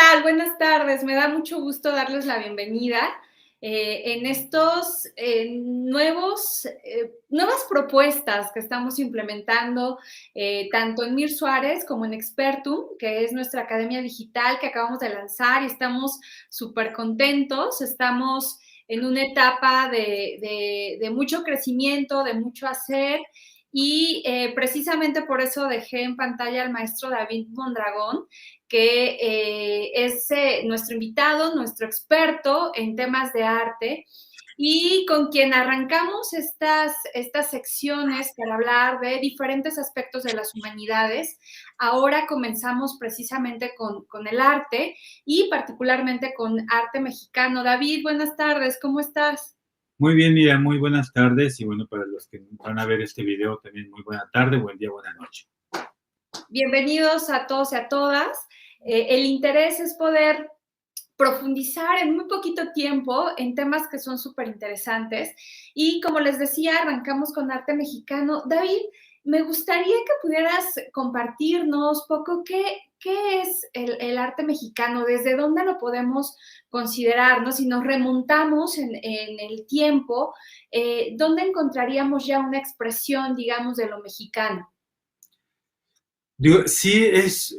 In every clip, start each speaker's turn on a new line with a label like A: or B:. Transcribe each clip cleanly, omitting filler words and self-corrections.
A: tal? Buenas tardes. Me da mucho gusto darles la bienvenida en estos nuevas propuestas que estamos implementando tanto en Mir Suárez como en Expertum, que es nuestra academia digital que acabamos de lanzar y estamos súper contentos. Estamos en una etapa de mucho crecimiento, de mucho hacer. Y precisamente por eso dejé en pantalla al maestro David Mondragón, que es nuestro invitado, nuestro experto en temas de arte, y con quien arrancamos estas secciones para hablar de diferentes aspectos de las humanidades. Ahora comenzamos precisamente con el arte y particularmente con arte mexicano. David, buenas tardes, ¿cómo estás?
B: Muy bien, Miriam, muy buenas tardes y bueno, para los que van a ver este video también muy buena tarde, buen día, buena noche.
A: Bienvenidos a todos y a todas. El interés es poder profundizar en muy poquito tiempo en temas que son súper interesantes. Y como les decía, arrancamos con arte mexicano. David, me gustaría que pudieras compartirnos poco qué es el arte mexicano, desde dónde lo podemos considerar, ¿no? Si nos remontamos en el tiempo, ¿dónde encontraríamos ya una expresión, digamos, de lo mexicano?
B: Digo, sí es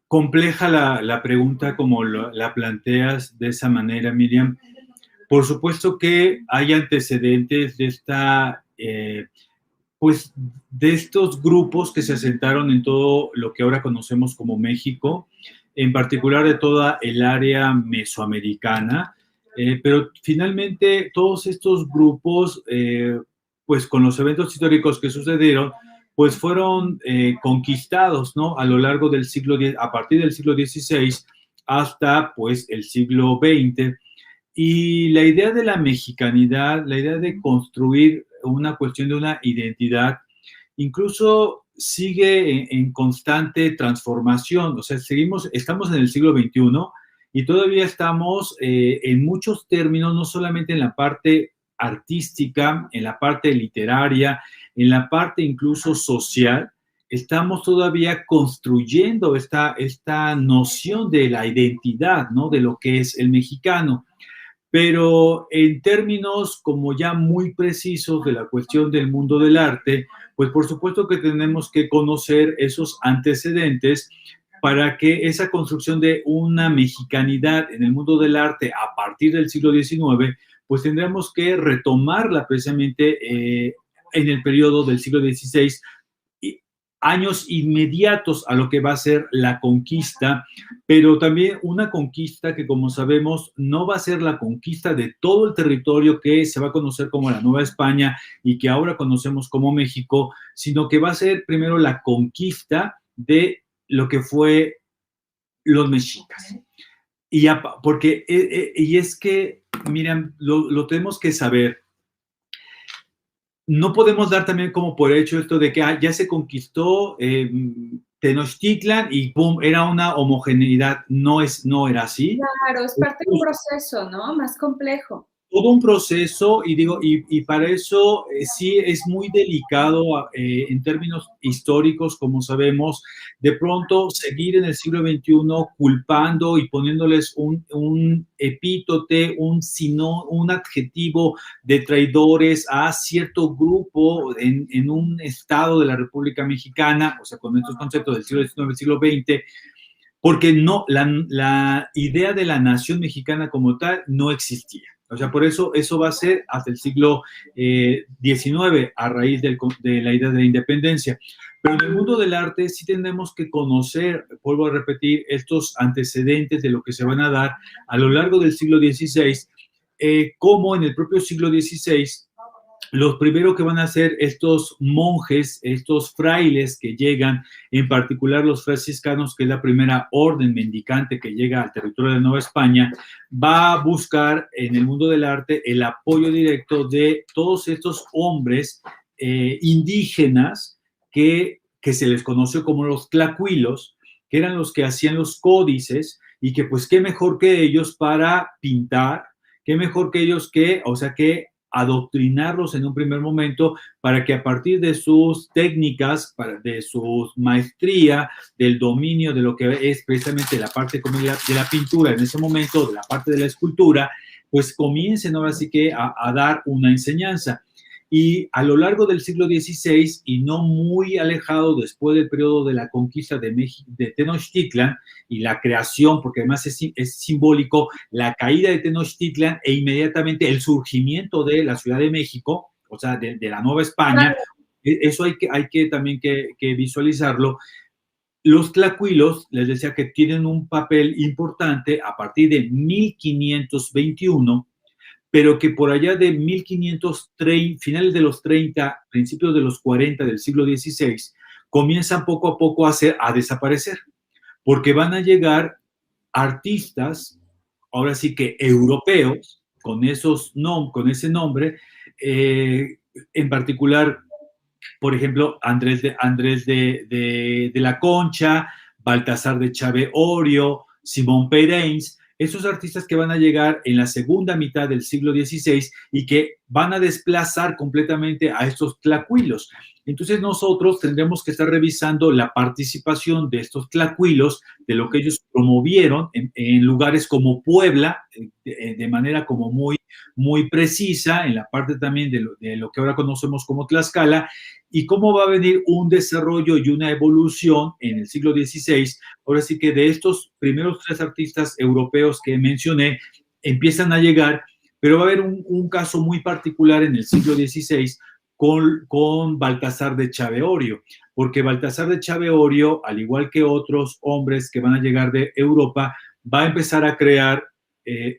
B: compleja la pregunta como la planteas de esa manera, Miriam. Por supuesto que hay antecedentes de pues de estos grupos que se asentaron en todo lo que ahora conocemos como México, en particular de toda el área mesoamericana, pero finalmente todos estos grupos, pues con los eventos históricos que sucedieron, pues fueron conquistados, ¿no? A lo largo del siglo X, a partir del siglo XVI hasta pues el siglo XX. Y la idea de la mexicanidad, la idea de construir una cuestión de una identidad, incluso sigue en constante transformación. O sea, estamos en el siglo XXI y todavía estamos en muchos términos, no solamente en la parte artística, en la parte literaria, en la parte incluso social, estamos todavía construyendo esta noción de la identidad, ¿no? De lo que es el mexicano. Pero en términos como ya muy precisos de la cuestión del mundo del arte, pues por supuesto que tenemos que conocer esos antecedentes para que esa construcción de una mexicanidad en el mundo del arte a partir del siglo XIX, pues tendremos que retomarla precisamente en el periodo del siglo XVI, años inmediatos a lo que va a ser la conquista, pero también una conquista que, como sabemos, no va a ser la conquista de todo el territorio que se va a conocer como la Nueva España y que ahora conocemos como México, sino que va a ser primero la conquista de lo que fue los mexicas. Porque, y es que, miren, lo tenemos que saber. No podemos dar también como por hecho esto de que ya se conquistó Tenochtitlan y ¡pum! Era una homogeneidad. No era así.
A: Claro, es parte de un proceso, ¿no? Más complejo.
B: Todo un proceso y para eso sí es muy delicado en términos históricos, como sabemos, de pronto seguir en el siglo XXI culpando y poniéndoles un epítote, un adjetivo de traidores a cierto grupo en un estado de la República Mexicana, o sea, con estos conceptos del siglo XIX, siglo XX, porque no, la idea de la nación mexicana como tal no existía. O sea, por eso va a ser hasta el siglo XIX, a raíz de la idea de la independencia. Pero en el mundo del arte sí tenemos que conocer, vuelvo a repetir, estos antecedentes de lo que se van a dar a lo largo del siglo XVI, como en el propio siglo XVI, los primeros que van a ser estos monjes, estos frailes que llegan, en particular los franciscanos, que es la primera orden mendicante que llega al territorio de Nueva España, va a buscar en el mundo del arte el apoyo directo de todos estos hombres indígenas que se les conoció como los tlacuilos, que eran los que hacían los códices y que pues qué mejor que ellos para pintar, qué mejor que ellos o sea, que adoctrinarlos en un primer momento para que a partir de sus técnicas, de su maestría, del dominio de lo que es precisamente la parte de la pintura en ese momento, de la parte de la escultura, pues comiencen ahora sí que a dar una enseñanza. Y a lo largo del siglo XVI, y no muy alejado después del periodo de la conquista de Tenochtitlan y la creación, porque además es simbólico, la caída de Tenochtitlan e inmediatamente el surgimiento de la Ciudad de México, o sea, de la Nueva España, eso hay que también que visualizarlo. Los tlacuilos, les decía que tienen un papel importante a partir de 1521, pero que por allá de 1530, finales de los 30, principios de los 40 del siglo XVI, comienzan poco a poco a desaparecer, porque van a llegar artistas, ahora sí que europeos, con ese nombre, en particular, por ejemplo, Andrés de la Concha, Baltasar de Chave Orio, Simón Peirens, esos artistas que van a llegar en la segunda mitad del siglo XVI y que van a desplazar completamente a estos tlacuilos. Entonces nosotros tendremos que estar revisando la participación de estos tlacuilos, de lo que ellos promovieron en lugares como Puebla, de manera como muy precisa, en la parte también de lo que ahora conocemos como Tlaxcala, y cómo va a venir un desarrollo y una evolución en el siglo XVI. Ahora sí que de estos primeros 3 artistas europeos que mencioné, empiezan a llegar, pero va a haber un caso muy particular en el siglo XVI con Baltasar de Chave Orio, porque Baltasar de Chave Orio, al igual que otros hombres que van a llegar de Europa, va a empezar a crear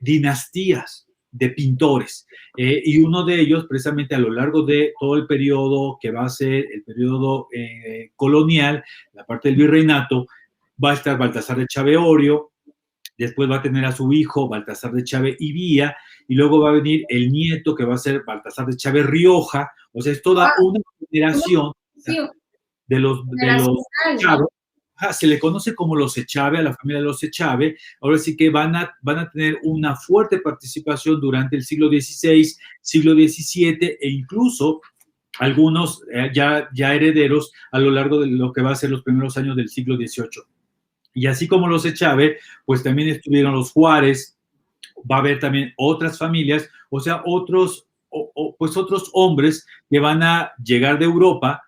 B: dinastías de pintores, y uno de ellos, precisamente a lo largo de todo el periodo que va a ser el periodo colonial, la parte del virreinato, va a estar Baltasar de Chave Orio, después va a tener a su hijo Baltasar de Chave Ibía, y luego va a venir el nieto que va a ser Baltasar de Chave Rioja. O sea, es toda una generación de los Chave. Se le conoce como los Echave, a la familia de los Echave. Ahora sí que van a tener una fuerte participación durante el siglo XVI, siglo XVII, e incluso algunos ya herederos a lo largo de lo que va a ser los primeros años del siglo XVIII. Y así como los Echave, pues también estuvieron los Juárez, va a haber también otras familias, o sea, otros hombres que van a llegar de Europa,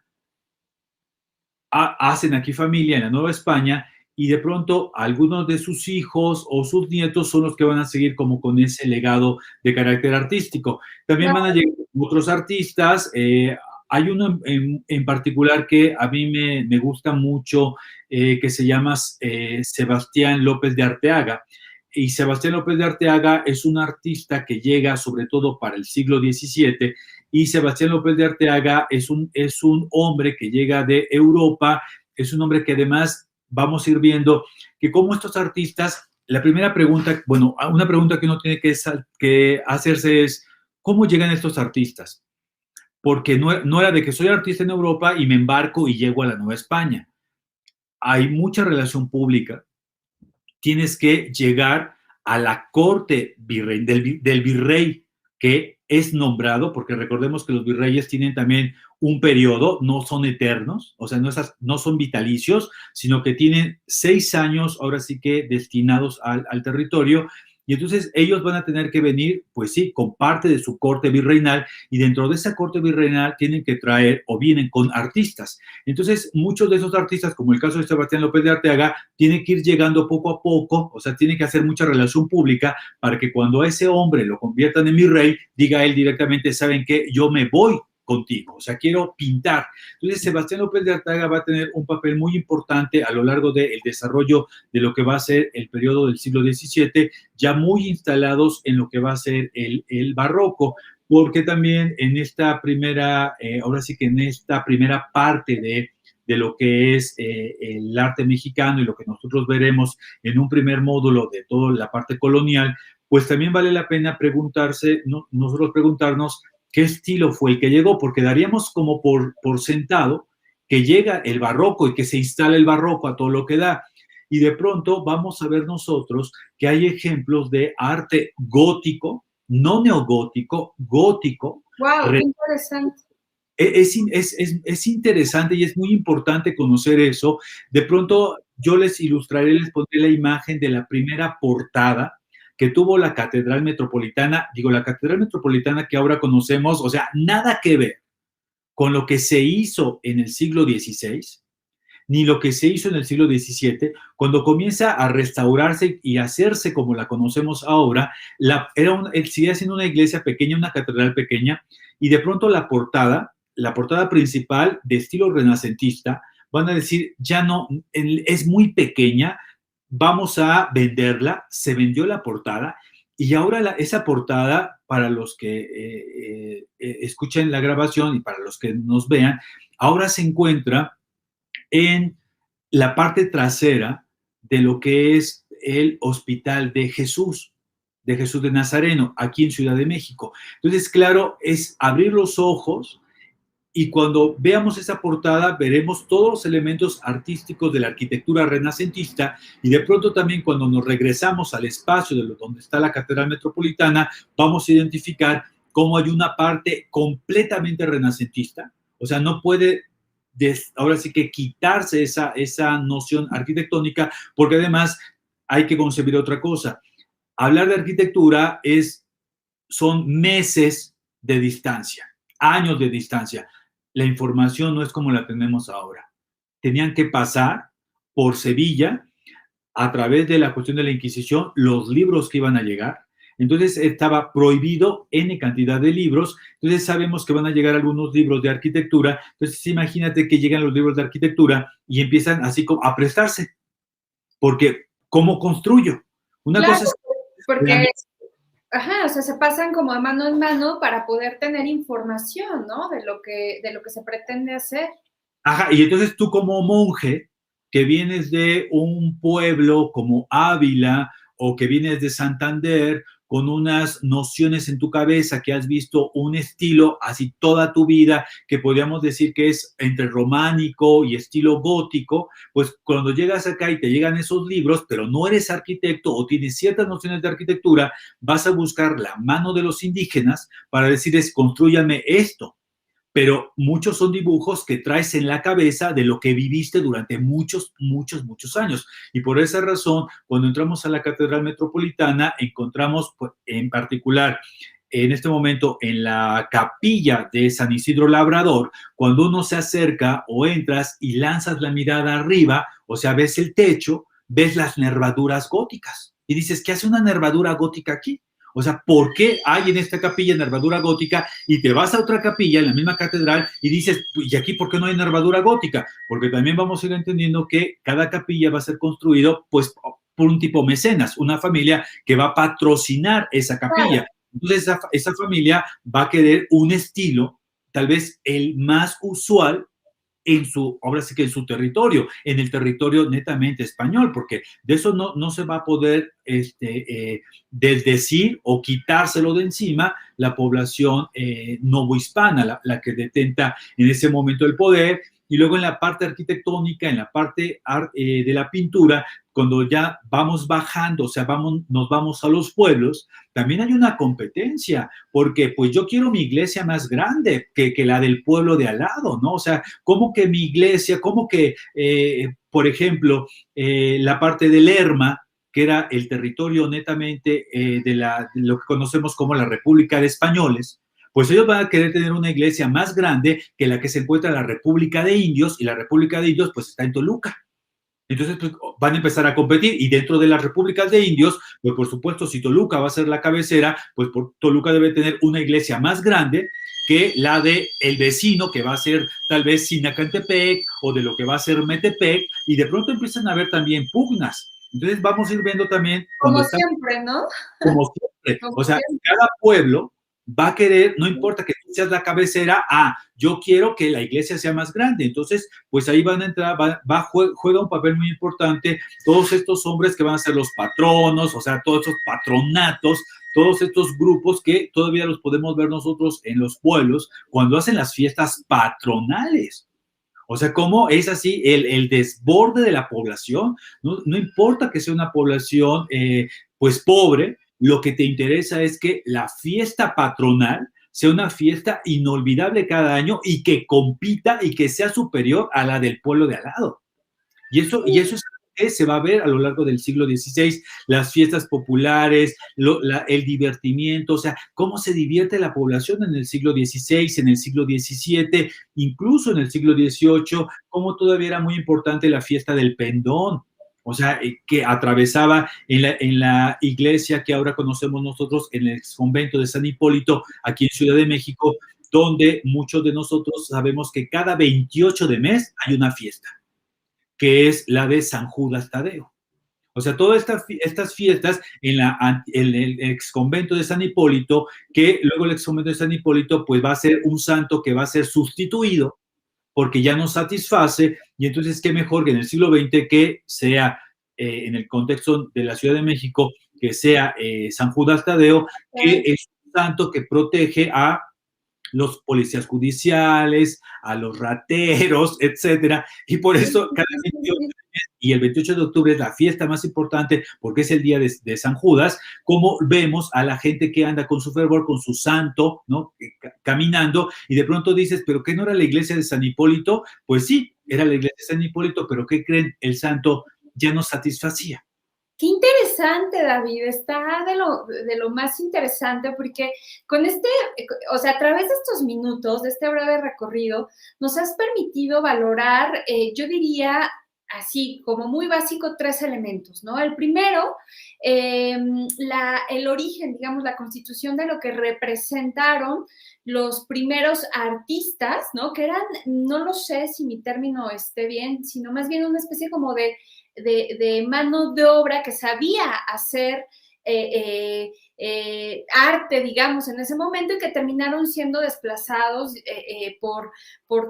B: hacen aquí familia en la Nueva España, y de pronto algunos de sus hijos o sus nietos son los que van a seguir como con ese legado de carácter artístico. También van a llegar otros artistas. Hay uno en particular que a mí me gusta mucho, que se llama Sebastián López de Arteaga. Y Sebastián López de Arteaga es un artista que llega sobre todo para el siglo XVII, y Sebastián López de Arteaga es un hombre que llega de Europa, es un hombre que además vamos a ir viendo que como estos artistas, la primera pregunta, bueno, una pregunta que uno tiene que hacerse es, ¿cómo llegan estos artistas? Porque no era de que soy artista en Europa y me embarco y llego a la Nueva España. Hay mucha relación pública. Tienes que llegar a la corte del virrey que es nombrado, porque recordemos que los virreyes tienen también un periodo, no son eternos, o sea, no son vitalicios, sino que tienen 6 años, ahora sí que destinados al territorio, y entonces ellos van a tener que venir, pues sí, con parte de su corte virreinal, y dentro de esa corte virreinal tienen que traer o vienen con artistas. Entonces, muchos de esos artistas, como el caso de Sebastián López de Arteaga, tienen que ir llegando poco a poco, o sea, tienen que hacer mucha relación pública para que cuando a ese hombre lo conviertan en virrey, diga él directamente, ¿saben qué? Yo me voy contigo, o sea, quiero pintar. Entonces, Sebastián López de Arteaga va a tener un papel muy importante a lo largo del desarrollo de lo que va a ser el periodo del siglo XVII, ya muy instalados en lo que va a ser el barroco, porque también en esta primera, ahora sí que en esta primera parte de lo que es el arte mexicano y lo que nosotros veremos en un primer módulo de toda la parte colonial, pues también vale la pena nosotros preguntarnos qué estilo fue el que llegó, porque daríamos como por sentado que llega el barroco y que se instala el barroco a todo lo que da. Y de pronto vamos a ver nosotros que hay ejemplos de arte gótico, no neogótico, gótico,
A: Wow, qué interesante.
B: Es interesante y es muy importante conocer eso. De pronto yo les ilustraré, les pondré la imagen de la primera portada que tuvo la Catedral Metropolitana, digo, la Catedral Metropolitana que ahora conocemos, o sea, nada que ver con lo que se hizo en el siglo XVI, ni lo que se hizo en el siglo XVII, cuando comienza a restaurarse y hacerse como la conocemos ahora, sigue siendo una iglesia pequeña, una catedral pequeña, y de pronto la portada principal de estilo renacentista, van a decir, ya no, es muy pequeña, vamos a venderla, se vendió la portada, y ahora esa portada, para los que escuchen la grabación y para los que nos vean, ahora se encuentra en la parte trasera de lo que es el Hospital de Jesús de Nazareno, aquí en Ciudad de México. Entonces, claro, es abrir los ojos y cuando veamos esa portada veremos todos los elementos artísticos de la arquitectura renacentista y de pronto también cuando nos regresamos al espacio de donde está la Catedral Metropolitana, vamos a identificar cómo hay una parte completamente renacentista, o sea, no puede ahora sí que quitarse esa noción arquitectónica, porque además hay que concebir otra cosa. Hablar de arquitectura son meses de distancia, años de distancia. La información no es como la tenemos ahora. Tenían que pasar por Sevilla a través de la cuestión de la Inquisición, los libros que iban a llegar. Entonces estaba prohibido N cantidad de libros, entonces sabemos que van a llegar algunos libros de arquitectura, entonces imagínate que llegan los libros de arquitectura y empiezan así como a prestarse, porque ¿cómo construyo? Una
A: claro,
B: cosa es...
A: porque, ajá, o sea, se pasan como de mano en mano para poder tener información, ¿no? De lo que se pretende hacer.
B: Ajá, y entonces tú como monje, que vienes de un pueblo como Ávila o que vienes de Santander, con unas nociones en tu cabeza que has visto un estilo así toda tu vida, que podríamos decir que es entre románico y estilo gótico, pues cuando llegas acá y te llegan esos libros, pero no eres arquitecto o tienes ciertas nociones de arquitectura, vas a buscar la mano de los indígenas para decirles, constrúyame esto. Pero muchos son dibujos que traes en la cabeza de lo que viviste durante muchos, muchos, muchos años. Y por esa razón, cuando entramos a la Catedral Metropolitana, encontramos pues, en particular en este momento en la capilla de San Isidro Labrador, cuando uno se acerca o entras y lanzas la mirada arriba, o sea, ves el techo, ves las nervaduras góticas. Y dices, ¿qué hace una nervadura gótica aquí? O sea, ¿por qué hay en esta capilla nervadura gótica y te vas a otra capilla en la misma catedral y dices, ¿y aquí por qué no hay nervadura gótica? Porque también vamos a ir entendiendo que cada capilla va a ser construido pues por un tipo mecenas, una familia que va a patrocinar esa capilla. Entonces esa familia va a querer un estilo, tal vez el más usual ahora sí que en su territorio, en el territorio netamente español, porque de eso no se va a poder desdecir o quitárselo de encima la población novohispana, la que detenta en ese momento el poder. Y luego en la parte arquitectónica, en la parte de la pintura, cuando ya vamos bajando, o sea, nos vamos a los pueblos, también hay una competencia, porque pues yo quiero mi iglesia más grande que la del pueblo de al lado, ¿no? O sea, ¿cómo que mi iglesia, cómo que, por ejemplo, la parte de Lerma, que era el territorio netamente de lo que conocemos como la República de Españoles, pues ellos van a querer tener una iglesia más grande que la que se encuentra en la República de Indios, y la República de Indios pues está en Toluca. Entonces pues, van a empezar a competir, y dentro de las repúblicas de indios, pues por supuesto, si Toluca va a ser la cabecera, pues Toluca debe tener una iglesia más grande que la de el vecino, que va a ser tal vez Sinacantepec, o de lo que va a ser Metepec, y de pronto empiezan a haber también pugnas. Entonces vamos a ir viendo también...
A: Como siempre, ¿no?
B: Como siempre. O sea, cada pueblo va a querer, no importa que tú seas la cabecera, yo quiero que la iglesia sea más grande. Entonces, pues ahí van a entrar, juega un papel muy importante todos estos hombres que van a ser los patronos, o sea, todos estos patronatos, todos estos grupos que todavía los podemos ver nosotros en los pueblos cuando hacen las fiestas patronales. O sea, cómo es así el desborde de la población. No importa que sea una población, pues, pobre, lo que te interesa es que la fiesta patronal sea una fiesta inolvidable cada año y que compita y que sea superior a la del pueblo de al lado. Y eso es algo que se va a ver a lo largo del siglo XVI, las fiestas populares, el divertimiento, o sea, cómo se divierte la población en el siglo XVI, en el siglo XVII, incluso en el siglo XVIII, cómo todavía era muy importante la fiesta del pendón, o sea, que atravesaba en la iglesia que ahora conocemos nosotros, en el convento de San Hipólito, aquí en Ciudad de México, donde muchos de nosotros sabemos que cada 28 de mes hay una fiesta, que es la de San Judas Tadeo. O sea, todas estas fiestas en el exconvento de San Hipólito, que luego el exconvento de San Hipólito pues va a ser un santo que va a ser sustituido porque ya no satisface, y entonces qué mejor que en el siglo XX que sea, en el contexto de la Ciudad de México, que sea San Judas Tadeo, que es un santo que protege a los policías judiciales, a los rateros, etcétera, y por eso cada 28 de mes, y el 28 de octubre es la fiesta más importante porque es el día de San Judas, como vemos a la gente que anda con su fervor, con su santo, ¿no? Caminando, y de pronto dices, ¿pero qué no era la iglesia de San Hipólito? Pues sí, era la iglesia de San Hipólito, pero ¿qué creen? El santo ya no satisfacía.
A: Qué interesante, David, está de lo más interesante porque con o sea, a través de estos minutos, de este breve recorrido, nos has permitido valorar, yo diría así, como muy básico, 3 elementos, ¿no? El primero, el origen, digamos, la constitución de lo que representaron los primeros artistas, ¿no? Que eran, no lo sé si mi término esté bien, sino más bien una especie como de mano de obra que sabía hacer arte, digamos, en ese momento, y que terminaron siendo desplazados por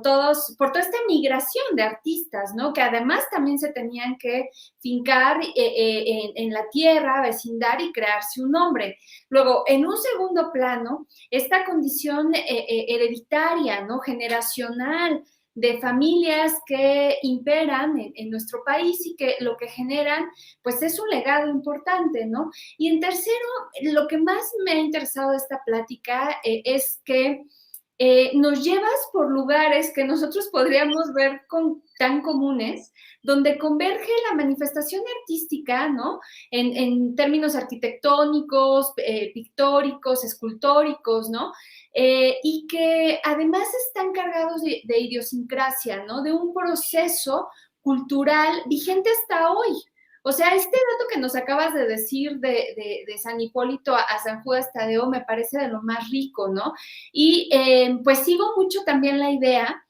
A: toda esta migración de artistas, ¿no? Que además también se tenían que fincar en la tierra, vecindar y crearse un nombre. Luego, en un segundo plano, esta condición hereditaria, ¿no? Generacional, de familias que imperan en nuestro país y que lo que generan, pues es un legado importante, ¿no? Y en tercero, lo que más me ha interesado de esta plática es que nos llevas por lugares que nosotros podríamos ver tan comunes, donde converge la manifestación artística, ¿no? En términos arquitectónicos, pictóricos, escultóricos, ¿no? Y que además están cargados de idiosincrasia, ¿no? De un proceso cultural vigente hasta hoy. O sea, este dato que nos acabas de decir de San Hipólito a San Judas Tadeo me parece de lo más rico, ¿no? Y pues sigo mucho también la idea,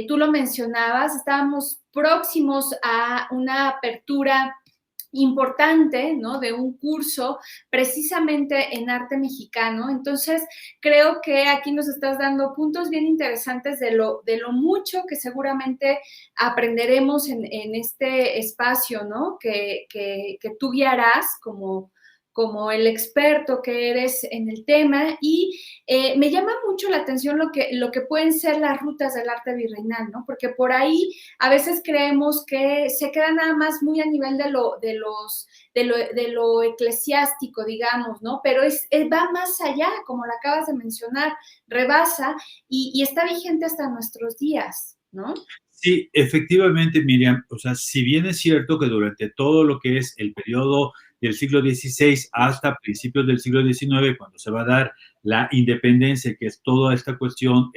A: tú lo mencionabas, estábamos próximos a una apertura importante, ¿no? De un curso precisamente en arte mexicano. Entonces, creo que aquí nos estás dando puntos bien interesantes de lo mucho que seguramente aprenderemos en este espacio, ¿no? Que tú guiarás como el experto que eres en el tema, y me llama mucho la atención lo que pueden ser las rutas del arte virreinal, ¿no? Porque por ahí a veces creemos que se queda nada más muy a nivel de lo eclesiástico, digamos, ¿no? Pero va más allá, como lo acabas de mencionar, rebasa y está vigente hasta nuestros días, ¿no?
B: Sí, efectivamente, Miriam, o sea, si bien es cierto que durante todo lo que es el periodo del siglo XVI hasta principios del siglo XIX, cuando se va a dar la independencia, que es toda esta cuestión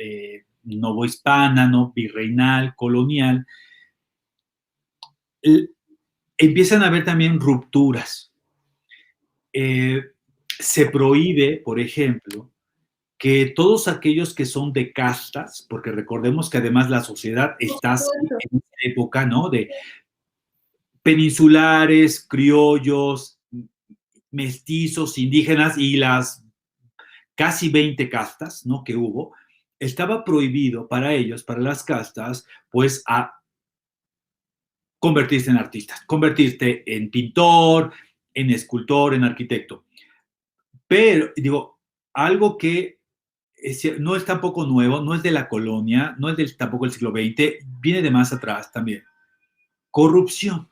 B: novohispana, ¿no? Virreinal, colonial, empiezan a haber también rupturas. Se prohíbe, por ejemplo, que todos aquellos que son de castas, porque recordemos que además la sociedad está en esta época, ¿no? De peninsulares, criollos, mestizos, indígenas y las casi 20 castas, ¿no? Que hubo, estaba prohibido para ellos, para las castas, pues a convertirse en artistas, convertirte en pintor, en escultor, en arquitecto. Pero, digo, algo que no es tampoco nuevo, no es de la colonia, no es tampoco del siglo XX, viene de más atrás también. Corrupción.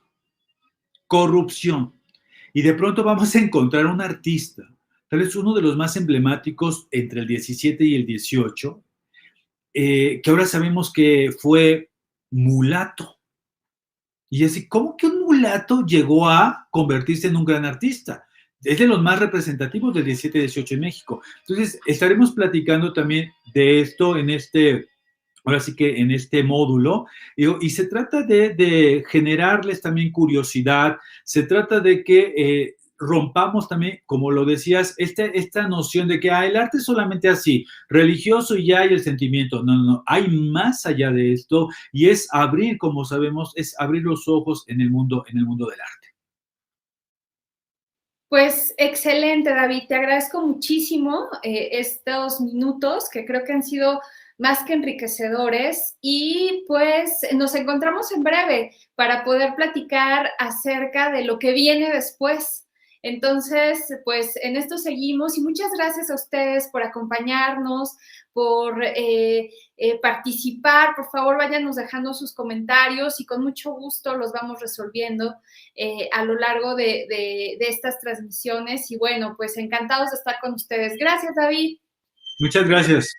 B: Y de pronto vamos a encontrar un artista tal vez uno de los más emblemáticos entre el 17 y el 18, que ahora sabemos que fue mulato. Y así, ¿cómo que un mulato llegó a convertirse en un gran artista? Es de los más representativos del 17-18 en México. Entonces, estaremos platicando también de esto en ahora sí que en este módulo, y se trata de generarles también curiosidad, se trata de que rompamos también, como lo decías, esta noción de que el arte es solamente así, religioso y ya hay el sentimiento. No, no, no, hay más allá de esto, y es abrir, como sabemos, es abrir los ojos en el mundo del arte.
A: Pues excelente, David. Te agradezco muchísimo estos minutos que creo que han sido más que enriquecedores y pues nos encontramos en breve para poder platicar acerca de lo que viene después. Entonces, pues en esto seguimos y muchas gracias a ustedes por acompañarnos, por participar. Por favor, váyanos dejando sus comentarios y con mucho gusto los vamos resolviendo a lo largo de estas transmisiones. Y bueno, pues encantados de estar con ustedes. Gracias, David.
B: Muchas gracias.